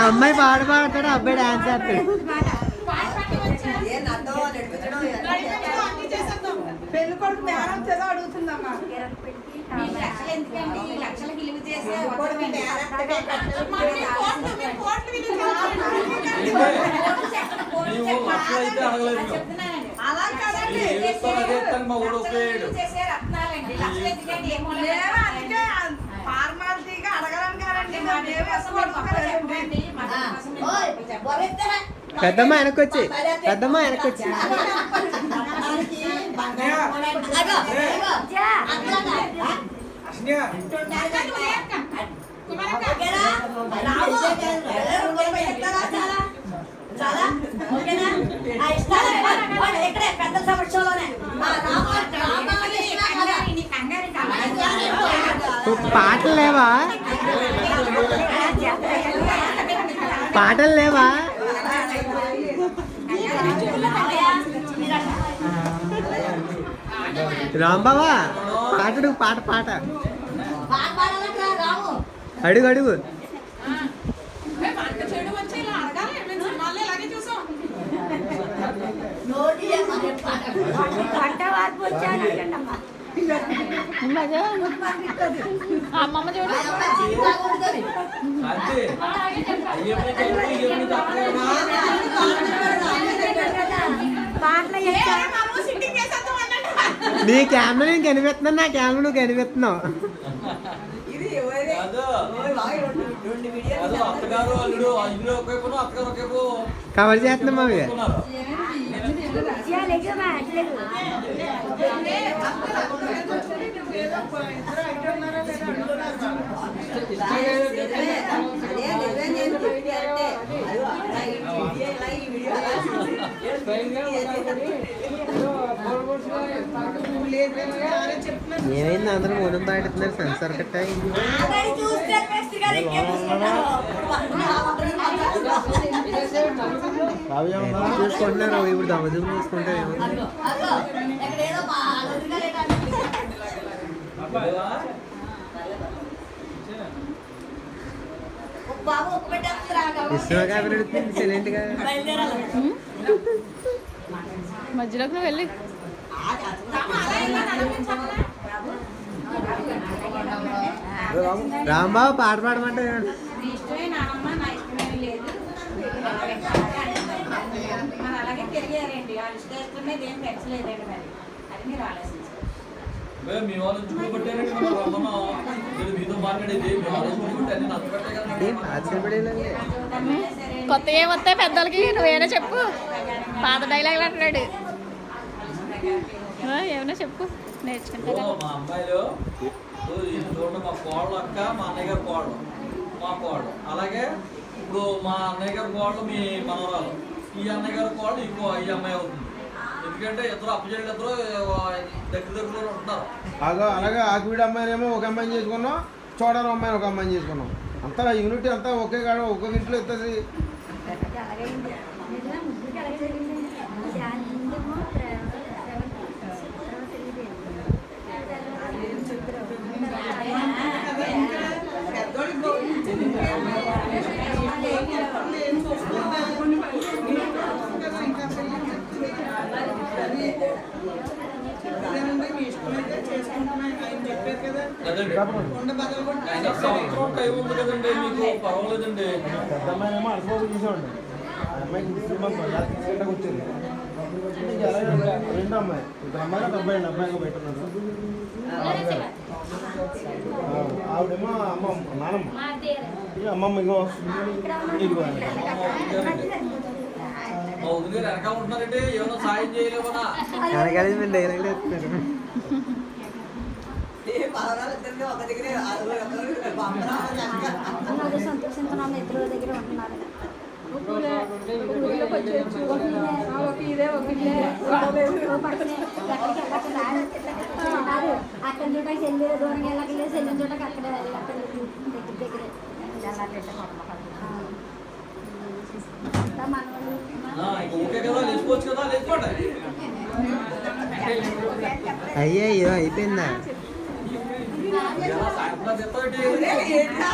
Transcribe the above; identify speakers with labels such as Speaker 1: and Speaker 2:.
Speaker 1: అమ్మాయి పాట పాడతాడు, అబ్బాయి డాన్స్ చేస్తాడు.
Speaker 2: పెళ్లి కొడుకు మేడం చదువు అడుగుతుందమ్మా. అలా కదండి, ఫార్మాలిటీగా అడగడం కాదండి.
Speaker 1: పెద్దమ్మ వెనకొచ్చి, పెద్దమ్మ వెనకొచ్చి.
Speaker 3: పెద్ద సమస్యలోనే
Speaker 1: పాటలు లేవా? పాటలు లేవా? రాంబాబా పాటడు, పాట పాట అడుగు అడుగు.
Speaker 4: అమ్మమ్మ చూడు
Speaker 1: నీ కెమెరా నేను కనిపెడుతున్నాను, నా కెమెరా నువ్వు కనిపెడుతున్నావు. కవర్ చేస్తున్నాం అవి. ఏమైంది? అందరూ మూలం పాడుతున్నారు, సెన్సార్ కట్ట చూసుకుంటున్నారు. ఇప్పుడు దమదం చూసుకుంటారు. ఇష్టంగా పెడుతుంది సైలెంట్ గా.
Speaker 4: మధ్యలోకి వెళ్ళి
Speaker 1: రాంబాబు పాట పాడమంటే
Speaker 3: అలాగే తిరిగారండి. వాళ్ళు ఇష్టం ఏం పెంచలేదండి. మరి అది మీరు ఆలోచించారు.
Speaker 4: కొత్త ఏమొస్తాయి పెద్దలకి, నువ్వేనా చెప్పు. పాత డైలాగులు అంటున్నాడు, ఏమైనా చెప్పు నేర్చుకుంటా.
Speaker 5: మా అమ్మాయిలు చూడండి, మా కోడలు అక్క, మా అన్నయ్య గారు కోడలు, మా కోడలు. అలాగే ఇప్పుడు మా అన్నయ్య గారు కోడలు మీ మనవరాలు, ఈ అన్నయ్య గారు కోడలు ఇంకో ఈ అమ్మాయి అవుతుంది. ఎందుకంటే ఇద్దరు అప్పచెల్లి ఇద్దరు దగ్గర ఉంటారు.
Speaker 6: అలాగే ఆకివీడి అమ్మాయినేమో ఒక అమ్మాయిని చేసుకున్నాం, చూడని అమ్మాయిని ఒక అమ్మాయిని చేసుకున్నాం. అంతా యూనిటీ అంతా ఒకే కాడ ఒక్కొక్క ఇంట్లో ఇస్తుంది.
Speaker 5: టైం ఉంది కదండి మీకు, పర్వాలేదండి.
Speaker 6: పెద్ద అమ్మాయినేమో అలసిపోయి చూసేవాడి, అమ్మాయికి తీసుకుంటే వచ్చింది. రెండో అమ్మాయి, ఇద్దరు అమ్మాయిలు అబ్బాయి అబ్బాయిగా పెట్టున్నాడు. ఆవిడేమో నానమ్మ, అమ్మమ్మ ఇగో
Speaker 5: వెనకాల ఉంటున్నారండి. ఏమైనా సాయం చేయలేమన్నా
Speaker 3: సంతోషించున్నాము. ఇద్దరు దగ్గర ఉంటున్నారు. అక్కడ చూడక చెల్లి దూరంగా వెళ్ళకలేదు, చెల్లిని చూడక అక్కడ దగ్గర దగ్గరే
Speaker 1: అయ్యో అయిపోయిందా?
Speaker 5: ఎలా సాయంత్రం తెస్తావు ఏంటి?
Speaker 2: ఏంట్రా?